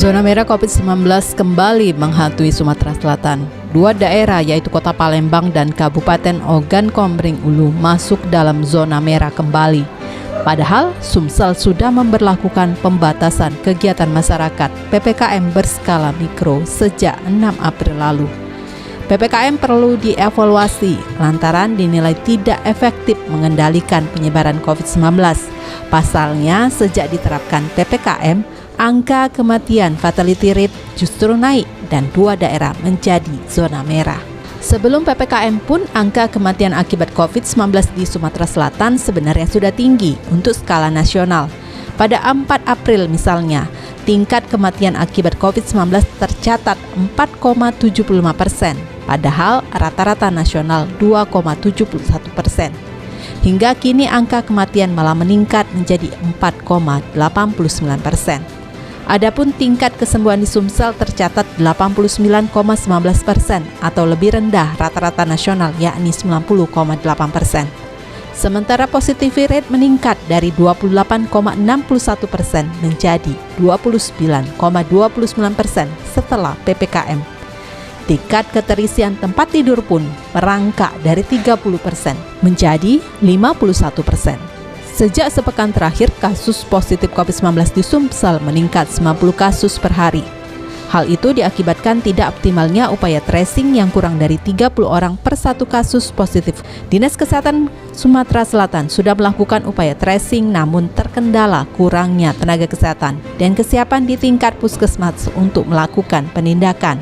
Zona merah COVID-19 kembali menghantui Sumatera Selatan. Dua daerah yaitu Kota Palembang dan Kabupaten Ogan Komering Ulu masuk dalam zona merah kembali. Padahal Sumsel sudah memberlakukan pembatasan kegiatan masyarakat PPKM berskala mikro sejak 6 April lalu. PPKM perlu dievaluasi lantaran dinilai tidak efektif mengendalikan penyebaran COVID-19. Pasalnya, sejak diterapkan PPKM, angka kematian fatality rate justru naik dan dua daerah menjadi zona merah. Sebelum PPKM pun, angka kematian akibat COVID-19 di Sumatera Selatan sebenarnya sudah tinggi untuk skala nasional. Pada 4 April misalnya, tingkat kematian akibat COVID-19 tercatat 4,75%, padahal rata-rata nasional 2,71%. Hingga kini angka kematian malah meningkat menjadi 4,89%. Adapun tingkat kesembuhan di Sumsel tercatat 89,19% atau lebih rendah rata-rata nasional yakni 90,8%. Sementara positivity rate meningkat dari 28,61% menjadi 29,29% setelah PPKM. Tingkat keterisian tempat tidur pun merangkak dari 30% menjadi 51%. Sejak sepekan terakhir, kasus positif COVID-19 di Sumsel meningkat 90 kasus per hari. Hal itu diakibatkan tidak optimalnya upaya tracing yang kurang dari 30 orang per satu kasus positif. Dinas Kesehatan Sumatera Selatan sudah melakukan upaya tracing namun terkendala kurangnya tenaga kesehatan dan kesiapan di tingkat puskesmas untuk melakukan penindakan.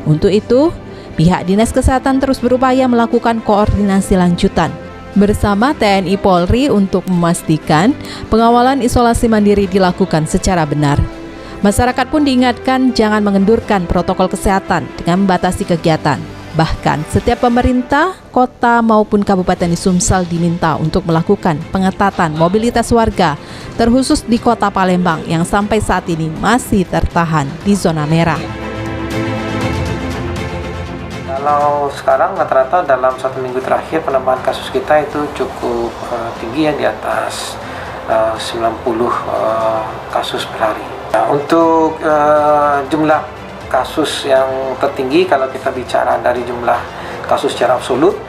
Untuk itu, pihak Dinas Kesehatan terus berupaya melakukan koordinasi lanjutan bersama TNI Polri untuk memastikan pengawalan isolasi mandiri dilakukan secara benar. Masyarakat pun diingatkan jangan mengendurkan protokol kesehatan dengan membatasi kegiatan. Bahkan setiap pemerintah, kota maupun kabupaten di Sumsel diminta untuk melakukan pengetatan mobilitas warga, terkhusus di Kota Palembang yang sampai saat ini masih tertahan di zona merah. Kalau sekarang rata-rata dalam 1 minggu terakhir penambahan kasus kita itu cukup tinggi ya, di atas 90 kasus per hari. Nah, untuk jumlah kasus yang tertinggi kalau kita bicara dari jumlah kasus secara absolut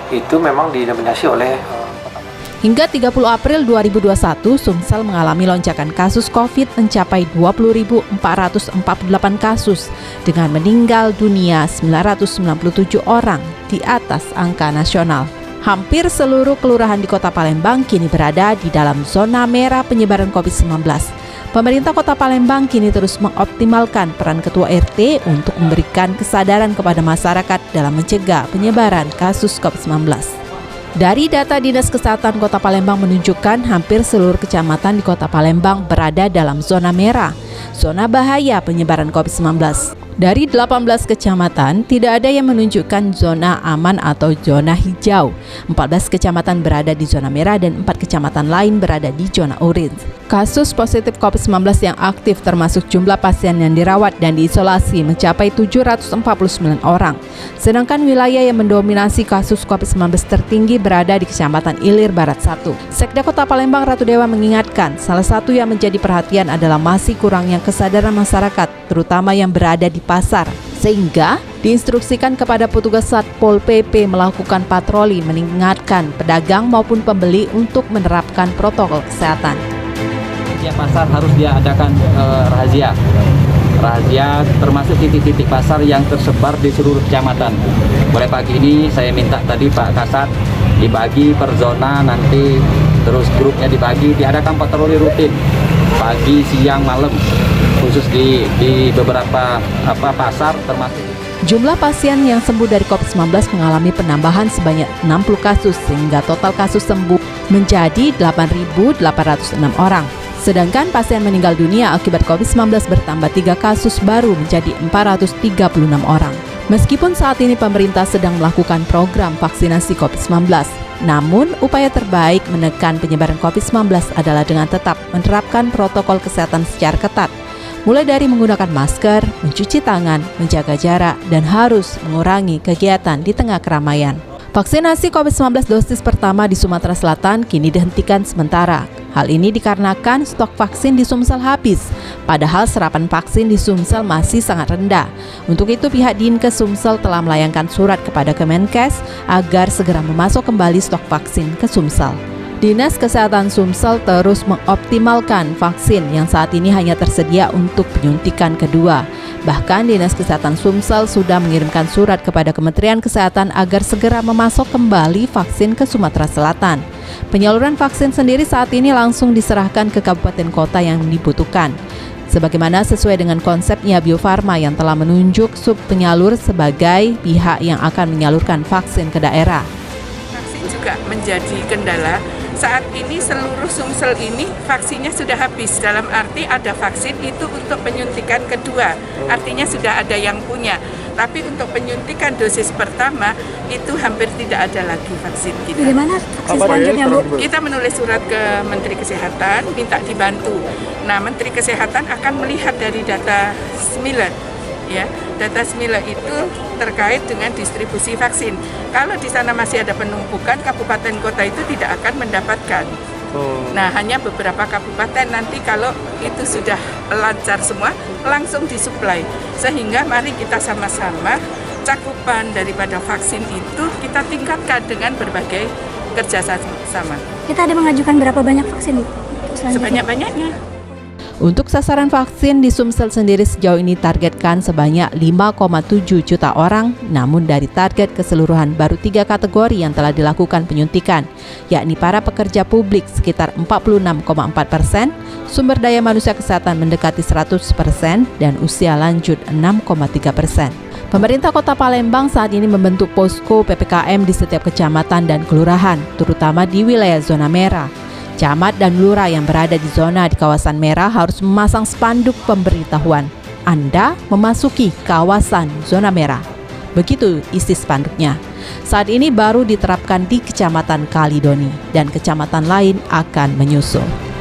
itu memang didominasi oleh Hingga 30 April 2021, Sumsel mengalami lonjakan kasus COVID mencapai 20.448 kasus dengan meninggal dunia 997 orang di atas angka nasional. Hampir seluruh kelurahan di Kota Palembang kini berada di dalam zona merah penyebaran COVID-19. Pemerintah Kota Palembang kini terus mengoptimalkan peran Ketua RT untuk memberikan kesadaran kepada masyarakat dalam mencegah penyebaran kasus COVID-19. Dari data Dinas Kesehatan Kota Palembang menunjukkan hampir seluruh kecamatan di Kota Palembang berada dalam zona merah, zona bahaya penyebaran COVID-19. Dari 18 kecamatan, tidak ada yang menunjukkan zona aman atau zona hijau. 14 kecamatan berada di zona merah dan 4 kecamatan lain berada di zona orange. Kasus positif COVID-19 yang aktif termasuk jumlah pasien yang dirawat dan diisolasi mencapai 749 orang. Sedangkan wilayah yang mendominasi kasus COVID-19 tertinggi berada di Kecamatan Ilir Barat 1. Sekda Kota Palembang Ratu Dewa mengingatkan, salah satu yang menjadi perhatian adalah masih kurangnya kesadaran masyarakat, terutama yang berada di pasar, sehingga diinstruksikan kepada petugas Satpol PP melakukan patroli mengingatkan pedagang maupun pembeli untuk menerapkan protokol kesehatan. Setiap pasar harus diadakan razia termasuk titik-titik pasar yang tersebar di seluruh kecamatan. Mulai pagi ini saya minta tadi Pak Kasat dibagi per zona, nanti terus grupnya dibagi, diadakan patroli rutin pagi, siang, malam, khusus di beberapa pasar termasuk. Jumlah pasien yang sembuh dari COVID-19 mengalami penambahan sebanyak 60 kasus sehingga total kasus sembuh menjadi 8.806 orang. Sedangkan pasien meninggal dunia akibat COVID-19 bertambah 3 kasus baru menjadi 436 orang. Meskipun saat ini pemerintah sedang melakukan program vaksinasi COVID-19, namun upaya terbaik menekan penyebaran COVID-19 adalah dengan tetap menerapkan protokol kesehatan secara ketat, mulai dari menggunakan masker, mencuci tangan, menjaga jarak, dan harus mengurangi kegiatan di tengah keramaian. Vaksinasi COVID-19 dosis pertama di Sumatera Selatan kini dihentikan sementara Hal ini dikarenakan stok vaksin di Sumsel habis, padahal serapan vaksin di Sumsel masih sangat rendah. Untuk itu pihak Dinkes Sumsel telah melayangkan surat kepada Kemenkes agar segera memasok kembali stok vaksin ke Sumsel. Dinas Kesehatan Sumsel terus mengoptimalkan vaksin yang saat ini hanya tersedia untuk penyuntikan kedua. Bahkan Dinas Kesehatan Sumsel sudah mengirimkan surat kepada Kementerian Kesehatan agar segera memasok kembali vaksin ke Sumatera Selatan. Penyaluran vaksin sendiri saat ini langsung diserahkan ke kabupaten kota yang dibutuhkan. Sebagaimana sesuai dengan konsepnya Bio Farma yang telah menunjuk sub penyalur sebagai pihak yang akan menyalurkan vaksin ke daerah. Vaksin juga menjadi kendala. Saat ini seluruh Sumsel ini vaksinnya sudah habis, dalam arti ada vaksin itu untuk penyuntikan kedua, artinya sudah ada yang punya. Tapi untuk penyuntikan dosis pertama itu hampir tidak ada lagi vaksin kita. Bagaimana vaksin selanjutnya, Bu? Kita menulis surat ke Menteri Kesehatan, minta dibantu. Nah, Menteri Kesehatan akan melihat dari data SMILER. Ya, data SMILER itu terkait dengan distribusi vaksin. Kalau di sana masih ada penumpukan, kabupaten kota itu tidak akan mendapatkan. Nah, hanya beberapa kabupaten nanti kalau itu sudah lancar semua, langsung disuplai. Sehingga mari kita sama-sama cakupan daripada vaksin itu kita tingkatkan dengan berbagai kerjasama. Kita ada mengajukan berapa banyak vaksin, Bu? Sebanyak-banyaknya. Untuk sasaran vaksin di Sumsel sendiri sejauh ini targetkan sebanyak 5,7 juta orang, namun dari target keseluruhan baru 3 kategori yang telah dilakukan penyuntikan, yakni para pekerja publik sekitar 46,4%, sumber daya manusia kesehatan mendekati 100%, dan usia lanjut 6,3%. Pemerintah Kota Palembang saat ini membentuk posko PPKM di setiap kecamatan dan kelurahan, terutama di wilayah zona merah. Camat dan lurah yang berada di zona di kawasan merah harus memasang spanduk pemberitahuan Anda memasuki kawasan zona merah. Begitu isi spanduknya. Saat ini baru diterapkan di Kecamatan Kalidoni dan kecamatan lain akan menyusul.